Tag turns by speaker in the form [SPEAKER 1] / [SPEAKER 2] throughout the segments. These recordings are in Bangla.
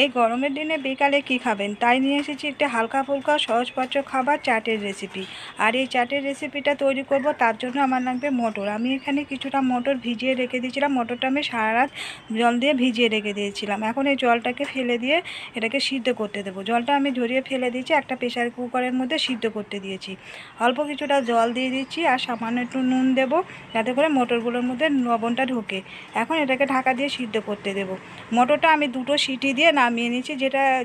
[SPEAKER 1] এই গরমের দিনে বিকালে কি খাবেন তাই নিয়ে এসেছি একটা হালকা ফুলকা সহজপাচ্য খাবার চাটের রেসিপি। আর এই চাটের রেসিপিটা তৈরি করব, তার জন্য আমার লাগবে মটর। আমি এখানে কিছুটা মটর ভিজিয়ে রেখে দিয়েছিলাম। মটরটা আমি সারা রাত জল দিয়ে ভিজিয়ে রেখে দিয়েছিলাম। এখন এই জলটাকে ফেলে দিয়ে এটাকে সিদ্ধ করতে দেবো। জলটা আমি ঝরিয়ে ফেলে দিয়েছি, একটা প্রেসার কুকারের মধ্যে সিদ্ধ করতে দিয়েছি। অল্প কিছুটা জল দিয়ে দিচ্ছি আর সামান্য একটু নুন দেবো, যাতে করে মটরগুলোর মধ্যে লবণটা ঢোকে। এখন এটাকে ঢাকা দিয়ে সিদ্ধ করতে দেবো। মটরটা আমি দুটো সিটি দিয়ে নামিয়ে নিয়েছি,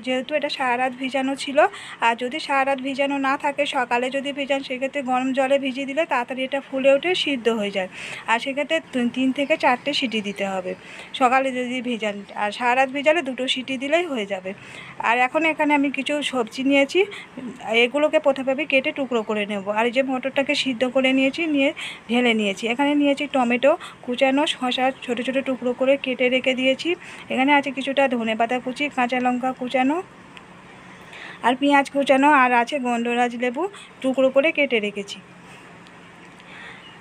[SPEAKER 1] যেহেতু এটা সারা রাত ভিজানো ছিল। আর যদি সারা রাত ভিজানো না থাকে, সকালে যদি ভিজান, সেক্ষেত্রে গরম জলে ভিজিয়ে দিলে তাড়াতাড়ি এটা ফুলে উঠে সিদ্ধ হয়ে যায়। আর সেক্ষেত্রে 3 থেকে 4টে সিটি দিতে হবে সকালে যদি ভিজান। আর সারা রাত ভিজালে দুটো সিটি দিলেই হয়ে যাবে। আর এখন এখানে আমি কিছু সবজি নিয়েছি, এগুলোকে প্রথমে কেটে টুকরো করে নেব। আর এই যে মটরটাকে সিদ্ধ করে নিয়েছি, নিয়ে ঢেলে নিয়েছি। এখানে নিয়েছি টমেটো কুচানো, শসা ছোটো ছোটো টুকরো করে কেটে রেখে দিয়েছি। এখানে আছে কিছুটা ধনেপাতা কুচি, কাঁচা লঙ্কা কুচানো আর পেঁয়াজ কুচানো, আর আছে গন্ধরাজ লেবু টুকরো করে কেটে রেখেছি।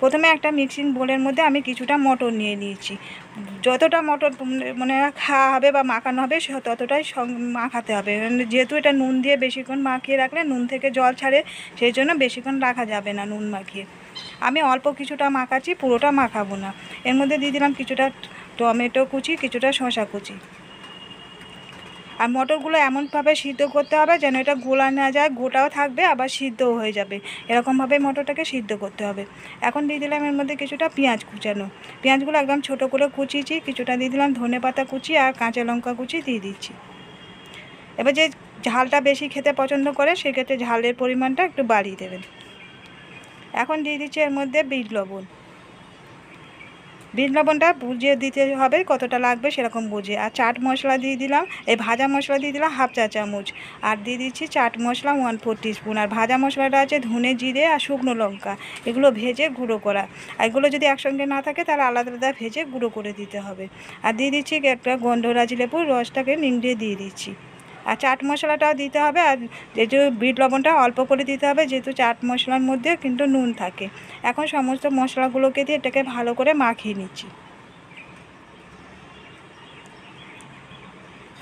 [SPEAKER 1] প্রথমে একটা মিক্সিং বোলের মধ্যে আমি কিছুটা মটর নিয়ে নিয়েছি। যতটা মটর মানে খাওয়া হবে বা মাখানো হবে ততটাই মাখাতে হবে। যেহেতু এটা নুন দিয়ে বেশিক্ষণ মাখিয়ে রাখলে নুন থেকে জল ছাড়ে, সেই জন্য বেশিক্ষণ রাখা যাবে না নুন মাখিয়ে। আমি অল্প কিছুটা মাখাচ্ছি, পুরোটা মাখাবো না। এর মধ্যে দিয়ে দিলাম কিছুটা টমেটো কুচি, কিছুটা শসা কুচি। আর মটরগুলো এমনভাবে সিদ্ধ করতে হবে যেন এটা গোলা না যায়, গোটাও থাকবে আবার সিদ্ধও হয়ে যাবে। এরকমভাবে মটরটাকে সিদ্ধ করতে হবে। এখন দিয়ে দিলাম এর মধ্যে কিছুটা পেঁয়াজ কুচানো। পেঁয়াজগুলো একদম ছোটো করে কুচিয়েছি। কিছুটা দিয়ে দিলাম ধনেপাতা কুচি আর কাঁচা লঙ্কা কুচি দিয়ে দিচ্ছি। এবার যে ঝালটা বেশি খেতে পছন্দ করে, সেক্ষেত্রে ঝালের পরিমাণটা একটু বাড়িয়ে দেবেন। এখন দিয়ে দিচ্ছি এর মধ্যে বিট লবণ। বিট লবণটা বুঝিয়ে দিতে হবে কতটা লাগবে, সেরকম বুঝে। আর চাট মশলা দিয়ে দিলাম, এই ভাজা মশলা দিয়ে দিলাম হাফ চা চামচ। আর দিয়ে দিচ্ছি চাট মশলা 1/4 টিস্পুন। আর ভাজা মশলাটা আছে ধনে, জিরে আর শুকনো লঙ্কা, এগুলো ভেজে গুঁড়ো করা। এগুলো যদি একসঙ্গে না থাকে তাহলে আলাদা আলাদা ভেজে গুঁড়ো করে দিতে হবে। আর দিয়ে দিচ্ছি একটা গন্ধরাজ লেবুর রসটাকে নিংড়িয়ে দিয়ে দিচ্ছি। আর চাট মশলাটাও দিতে হবে। আর যেহেতু বিট লবণটা অল্প করে দিতে হবে, যেহেতু চাট মশলার মধ্যে কিন্তু নুন থাকে। এখন সমস্ত মশলাগুলোকে দিয়ে এটাকে ভালো করে মাখিয়ে নিচ্ছি।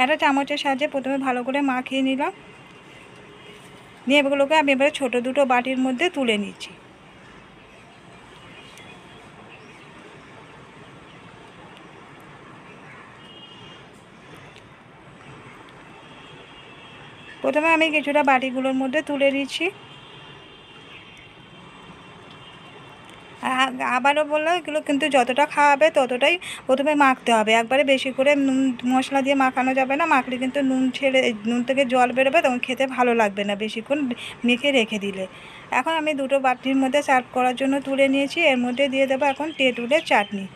[SPEAKER 1] একটা চামচের সাহায্যে প্রথমে ভালো করে মাখিয়ে নিলাম। নিয়ে এগুলোকে আমি এবারে ছোটো দুটো বাটির মধ্যে তুলে নিচ্ছি। প্রথমে আমি কিছুটা বাটিগুলোর মধ্যে তুলে নিচ্ছি। আবারও বললাম, এগুলো কিন্তু যতটা খাওয়াবে ততটাই প্রথমে মাখতে হবে। একবারে বেশি করে নুন মশলা দিয়ে মাখানো যাবে না, মাখলে কিন্তু নুন থেকে জল বেরোবে, তখন খেতে ভালো লাগবে না বেশিক্ষণ মেখে রেখে দিলে। এখন আমি দুটো বাটির মধ্যে সার্ভ করার জন্য তুলে নিয়েছি। এর মধ্যে দিয়ে দেবো এখন তেঁতুলের চাটনি।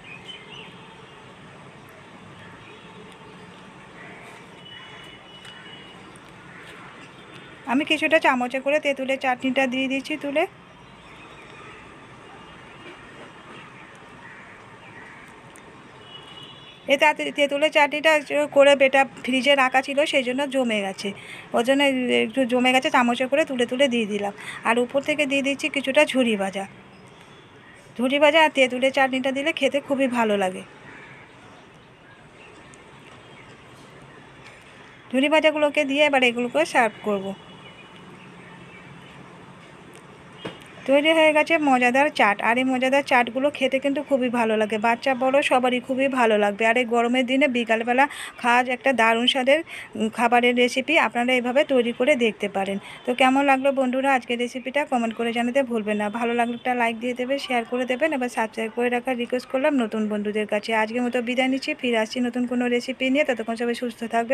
[SPEAKER 1] আমি কিছুটা চামচে করে তেঁতুলের চাটনিটা দিয়ে দিচ্ছি তুলে। এতে তেঁতুলের চাটনিটা করে বেটা ফ্রিজে রাখা ছিল, সেই জন্য জমে গেছে। ওই জন্য একটু জমে গেছে, চামচে করে তুলে তুলে দিয়ে দিলাম। আর উপর থেকে দিয়ে দিচ্ছি কিছুটা ঝুরি ভাজা। ঝুরি ভাজা আর তেঁতুলের চাটনিটা দিলে খেতে খুবই ভালো লাগে। ঝুরি ভাজাগুলোকে দিয়ে এবার এগুলোকে সার্ভ করব। তৈরি হয়ে গেছে মজাদার চাট। আর এই মজাদার চাটগুলো খেতে কিন্তু খুবই ভালো লাগে, বাচ্চা বড় সবারই খুবই ভালো লাগবে। আর এই গরমের দিনে বিকালবেলা খাওয়া একটা দারুণ স্বাদের খাবারের রেসিপি। আপনারা এভাবে তৈরি করে দেখতে পারেন। তো কেমন লাগলো বন্ধুরা আজকের রেসিপিটা কমেন্ট করে জানাতে ভুলবেন না। ভালো লাগলে একটা লাইক দিয়ে দেবে, শেয়ার করে দেবেন, এবার সাবস্ক্রাইব করে রাখার রিকোয়েস্ট করলাম নতুন বন্ধুদের কাছে। আজকের মতো বিদায় নিচ্ছি, ফিরে আসছি নতুন কোনো রেসিপি নিয়ে। ততক্ষণ সবাই সুস্থ থাকবে।